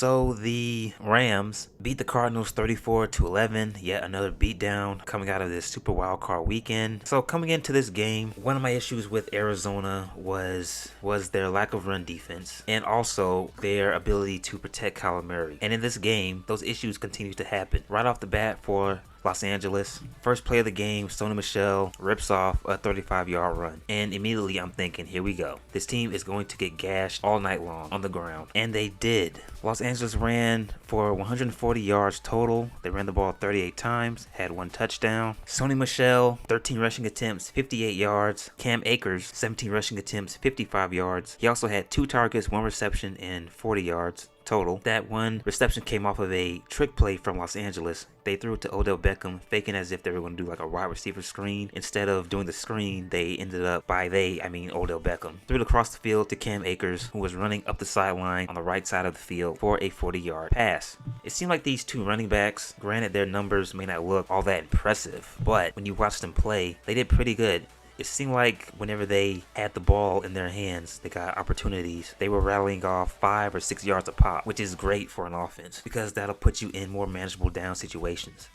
So the Rams beat the Cardinals 34-11. Yet another beatdown coming out of this super wild card weekend. So coming into this game, one of my issues with Arizona was their lack of run defense and also their ability to protect Kyler Murray. And in this game, those issues continue to happen. Right off the bat for Los Angeles, first play of the game, Sony Michel rips off a 35-yard run. And immediately I'm thinking, here we go. This team is going to get gashed all night long on the ground. And they did. Los Angeles ran for 140 yards total. They ran the ball 38 times, had one touchdown. Sony Michel, 13 rushing attempts, 58 yards. Cam Akers, 17 rushing attempts, 55 yards. He also had 2 targets, 1 reception, and 40 yards total. That one reception came off of a trick play from Los Angeles. They threw it to Odell Beckham, faking as if they were going to do like a wide receiver screen. Instead of doing the screen, they ended up, by they, I mean Odell Beckham, threw it across the field to Cam Akers, who was running up the sideline on the right side of the field for a 40-yard pass. It seemed like these two running backs, granted their numbers may not look all that impressive, but when you watch them play, they did pretty good. It seemed like whenever they had the ball in their hands, they got opportunities. They were rattling off 5 or 6 yards a pop, which is great for an offense because that'll put you in more manageable down situations.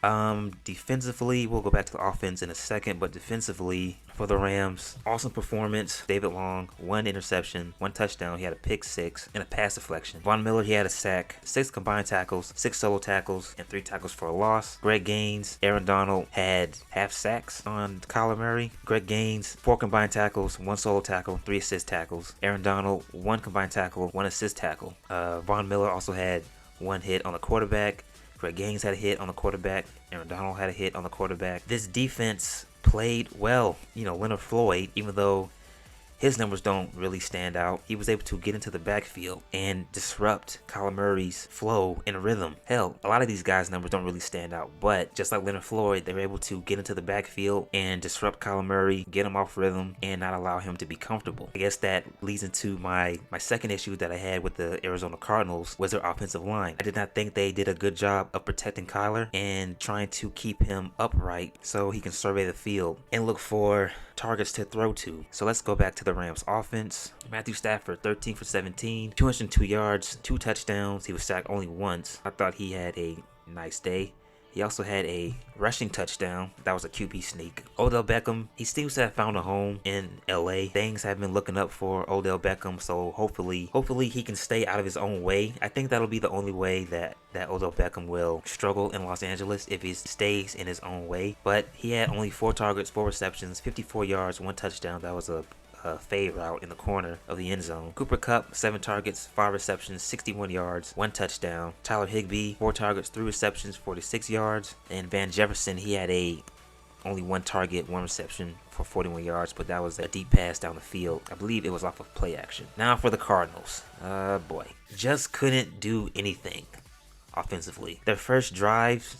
Defensively, we'll go back to the offense in a second, but defensively for the Rams, awesome performance. David Long, 1 interception, 1 touchdown. He had a pick 6 and a pass deflection. Von Miller, he had a sack, 6 combined tackles, 6 solo tackles, and 3 tackles for a loss. Greg Gaines, Aaron Donald had half sacks on Kyler Murray. Greg Gaines, 4 combined tackles, 1 solo tackle, 3 assist tackles. Aaron Donald, 1 combined tackle, 1 assist tackle. Von Miller also had 1 hit on the quarterback. Greg Gaines had a hit on the quarterback. Aaron Donald had a hit on the quarterback. This defense played well. Leonard Floyd, even though his numbers don't really stand out, he was able to get into the backfield and disrupt Kyler Murray's flow and rhythm. Hell, a lot of these guys' numbers don't really stand out, but just like Leonard Floyd, they were able to get into the backfield and disrupt Kyler Murray, get him off rhythm, and not allow him to be comfortable. I guess that leads into my second issue that I had with the Arizona Cardinals was their offensive line. I did not think they did a good job of protecting Kyler and trying to keep him upright so he can survey the field and look for targets to throw to. So let's go back to the Rams offense. Matthew Stafford, 13 for 17, 202 yards, 2 touchdowns. He was sacked only once. I thought he had a nice day. He also had a rushing touchdown. That was a QB sneak. Odell Beckham, he seems to have found a home in LA. Things have been looking up for Odell Beckham, so hopefully he can stay out of his own way. I think that'll be the only way that Odell Beckham will struggle in Los Angeles if he stays in his own way. But he had only 4 targets, 4 receptions, 54 yards, 1 touchdown. That was a fade route in the corner of the end zone. Cooper Kupp, 7 targets, 5 receptions, 61 yards, 1 touchdown. Tyler Higbee, 4 targets, 3 receptions, 46 yards. And Van Jefferson, he had only 1 target, 1 reception for 41 yards, but that was a deep pass down the field. I believe it was off of play action. Now for the Cardinals. Boy, just couldn't do anything offensively. Their first drive,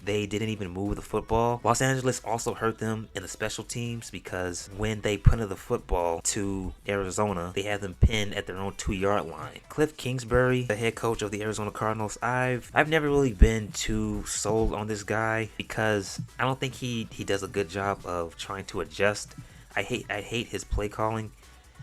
they didn't even move the football. Los Angeles also hurt them in the special teams because when they punted the football to Arizona, they had them pinned at their own 2-yard line. Cliff Kingsbury, the head coach of the Arizona Cardinals, I've never really been too sold on this guy because I don't think he does a good job of trying to adjust. I hate his play calling,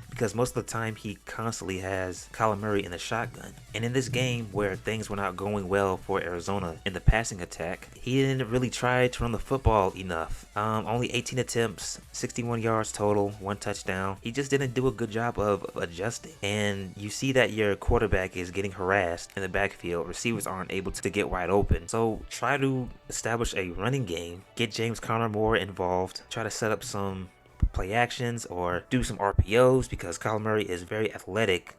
because most of the time he constantly has Kyler Murray in the shotgun. And in this game where things were not going well for Arizona in the passing attack, he didn't really try to run the football enough. Only 18 attempts, 61 yards total, 1 touchdown. He just didn't do a good job of adjusting. And you see that your quarterback is getting harassed in the backfield. Receivers aren't able to get wide open. So try to establish a running game, get James Conner more involved, try to set up some play actions or do some RPOs because Kyler Murray is very athletic.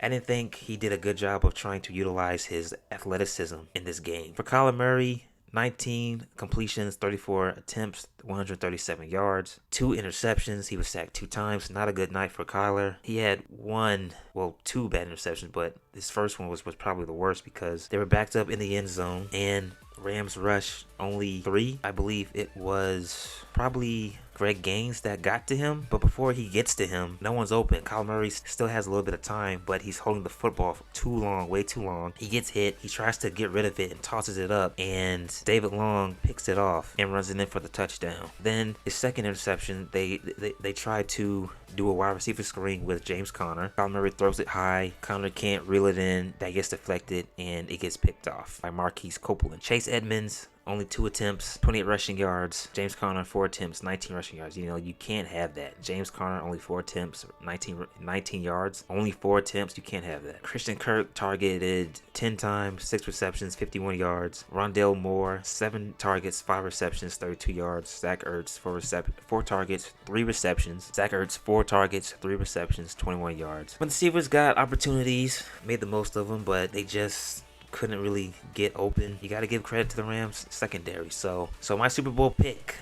I didn't think he did a good job of trying to utilize his athleticism in this game. For Kyler Murray, 19 completions, 34 attempts, 137 yards, 2 interceptions. He was sacked 2 times. Not a good night for Kyler. He had 2 bad interceptions, but his first one was probably the worst because they were backed up in the end zone and Rams rush only 3. I believe it was probably Greg Gaines that got to him, but before he gets to him, no one's open. Kyler Murray still has a little bit of time, but he's holding the football for too long, way too long. He gets hit, he tries to get rid of it and tosses it up, and David Long picks it off and runs it in for the touchdown. Then his second interception, they tried to do a wide receiver screen with James Conner. Kyler Murray throws it high. Conner can't reel it in. That gets deflected, and it gets picked off by Marquise Copeland. Chase Edmonds, only 2 attempts, 28 rushing yards. James Conner, 4 attempts, 19 rushing yards. You know, you can't have that. James Conner, only 4 attempts, 19 yards. Only 4 attempts. You can't have that. Christian Kirk targeted 10 times, 6 receptions, 51 yards. Rondale Moore, 7 targets, 5 receptions, 32 yards. Zach Ertz, 4 targets, 3 receptions. Zach Ertz, 4 targets, 3 receptions, 21 yards. When the receivers got opportunities, made the most of them, but they just couldn't really get open. You got to give credit to the Rams secondary. So my Super Bowl pick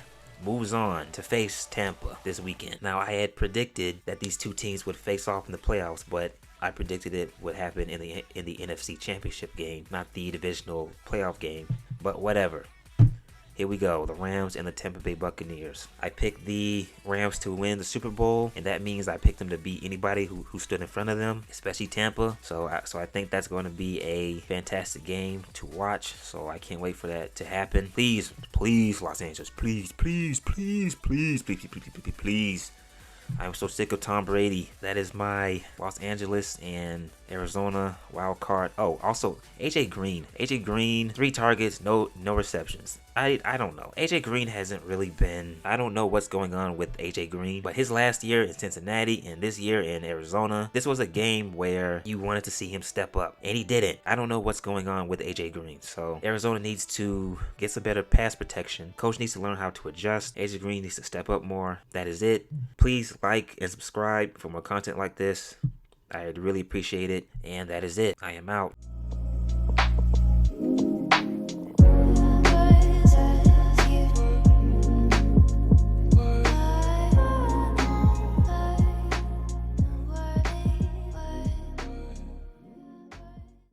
moves on to face Tampa this weekend. Now, I had predicted that these two teams would face off in the playoffs, but I predicted it would happen in the NFC Championship game, not the divisional playoff game. But whatever. Here we go, the Rams and the Tampa Bay Buccaneers. I picked the Rams to win the Super Bowl, and that means I picked them to beat anybody who stood in front of them, especially Tampa. So I think that's going to be a fantastic game to watch. So I can't wait for that to happen. Please, Los Angeles, please. I'm so sick of Tom Brady. That is my Los Angeles and Arizona wild card. Oh, also AJ Green. AJ Green, 3 targets, no receptions. I don't know. AJ Green hasn't really been. I don't know what's going on with AJ Green, but his last year in Cincinnati and this year in Arizona, this was a game where you wanted to see him step up, and he didn't. I don't know what's going on with AJ Green. So Arizona needs to get some better pass protection. Coach needs to learn how to adjust. AJ Green needs to step up more. That is it. Please like and subscribe for more content like this. I'd really appreciate it. And that is it. I am out.